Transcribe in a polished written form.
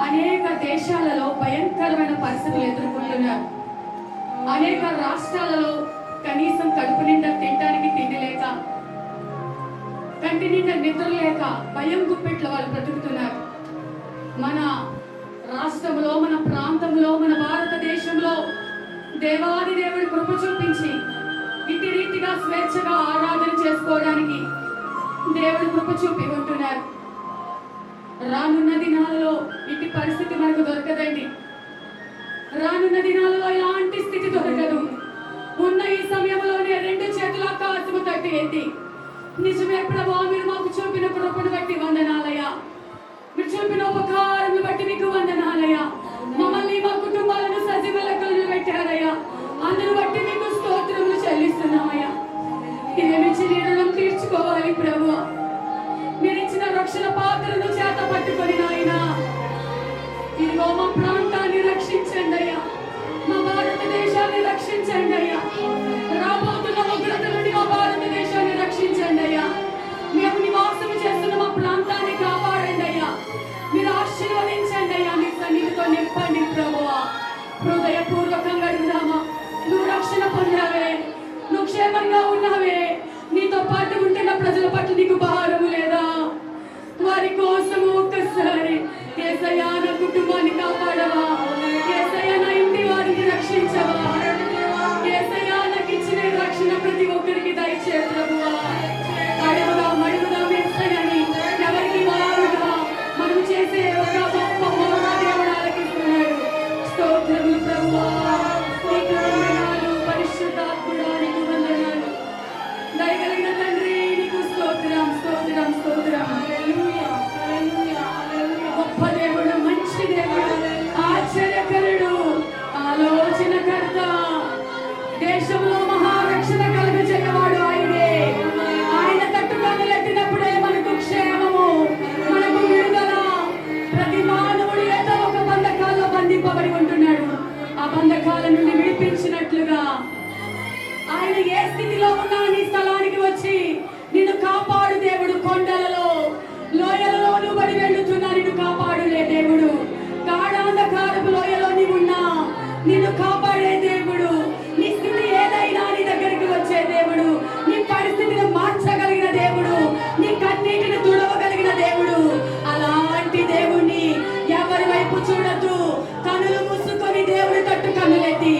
అనేక దేశాలలో భయంకరమైన పరిస్థితులు ఎదుర్కొంటున్నారు. అనేక రాష్ట్రాలలో కనీసం కడుపు నిండా తినడానికి తిండి లేక, కంటి నిండా నిద్ర లేక భయం గుప్పెట్లో వాళ్ళు బ్రతుకుతున్నారు. మన రాష్ట్రంలో, మన ప్రాంతంలో, మన భారతదేశంలో దేవాది దేవుడి కృప చూపించి ఇట్టి రీతిగా స్వేచ్ఛగా ఆరాధన చేసుకోవడానికి దేవుడి కృప చూపి ఉంటున్నారు. రానున్న దినాలలో ఇట్టి పరిస్థితి మనకు దొరకదండి. రానున్న దినాలలో ఇలాంటి స్థితి దొరకదు. ఉన్న ఈ సమయంలోనే రెండు చేతుల ఆకాశము తట్టి ఎత్తి, నిజమే ప్రభువా, మీరు మాకు చూపిన కృపను బట్టి వందనాలయ్యా, మీరు చూపిన ఉపకారములు బట్టి మీకు వందనాలయ్యా, మమ్మల్ని మా కుటుంబాలను సజీవ లెక్కలను పెట్టారయ్యా, అందును బట్టి మీకు స్తోత్రములు చెల్లిస్తున్నామయ్యా. ఏమిచ్చి రుణం తీర్చుకోవాలి ప్రభువా? మీరు ఇచ్చిన రక్షణ పాత్రను చేత పట్టుకొని నాయనా, ఇదిగో మా ప్రాంతాన్ని రక్షించండి అయ్యా, మా భారతదేశాన్ని రక్షించండి అయ్యా, రాబోతున్న ఉగ్రత నుండి మా భారతదేశాన్ని రక్షించండి అయ్యా, మేము నివాసం చేస్తున్న మా ప్రాంతాన్ని కాపాడండి అయ్యా, మీరు ఆశీర్వదించండి అయ్యా, మీ సన్నిధితో నింపండి ప్రభువా. హృదయపూర్వకంగా అడుగుదామా? నువ్వు రక్షణ పొందావే, నువ్వు క్షేమంగా ఉన్నావే, నీతో పాటు ఉంటున్న ప్రజల పట్ల నీకు భారము లేదా? వారి కోసము ఒక్కసారి యేసయ్యా నా కుటుంబాన్ని కాపాడవా, యేసయ్యా నా ఇంటి వారిని రక్షించవా, యేసయ్యా నాకు ఇచ్చిన రక్షణ ప్రతి ఒక్కరికి దయచే ప్రభువా. అడుగుదాం అడుగుదాం యేసయ్యని, ఎవరికి వారుగా మనం చేసే ఒక గొప్ప మోహ దేవుడు ఆలకిస్తున్నాడు. స్తోత్రములు ప్రభువా, నీకు వందనాలు, పరిశుద్ధాత్ముడా నీకు వందనాలు, దయగలిగిన తండ్రి నీకు స్తోత్రం స్తోత్రం స్తోత్రం. గొప్ప దేవుడు, మంచి దేవుడు, ఆశ్చర్యకరుడు, ఆలోచనకర్త, దేశంలో మహారక్షణ కలుగజేయవాడు ఆయనే. ఆయన తట్టుకొని ఎట్టినప్పుడే మనకు క్షేమము, మనకు విడుదల. ప్రతి మానవుడు ఏదో ఒక బంధకాల్లో బంధింపబడి ఉంటున్నాడు. ఆ బంధకాల నుండి విడిపించినట్లుగా ఆయన ఏ స్థితిలో ఉన్నా నీ స్థలానికి వచ్చి నిన్ను కాపాడు దేవుడు. కొండలలో లోయలలో నువ్వు పడి వెళ్ళుతున్నా నిన్ను కాపాడులే దేవుడు. గాఢాంధకారపు లోయలో నీవు ఉన్నా నిన్ను కాపాడే దేవుడు. నీ స్థితి ఏదైనా నీ దగ్గరికి వచ్చే దేవుడు, నీ పరిస్థితిని మార్చగలిగిన దేవుడు, నీ కన్నీటిని తుడవగలిగిన దేవుడు. అలాంటి దేవుణ్ణి ఎవరి వైపు చూడద్దు, కనులు మూసుకొని దేవుడి తట్టు కన్నులెత్తి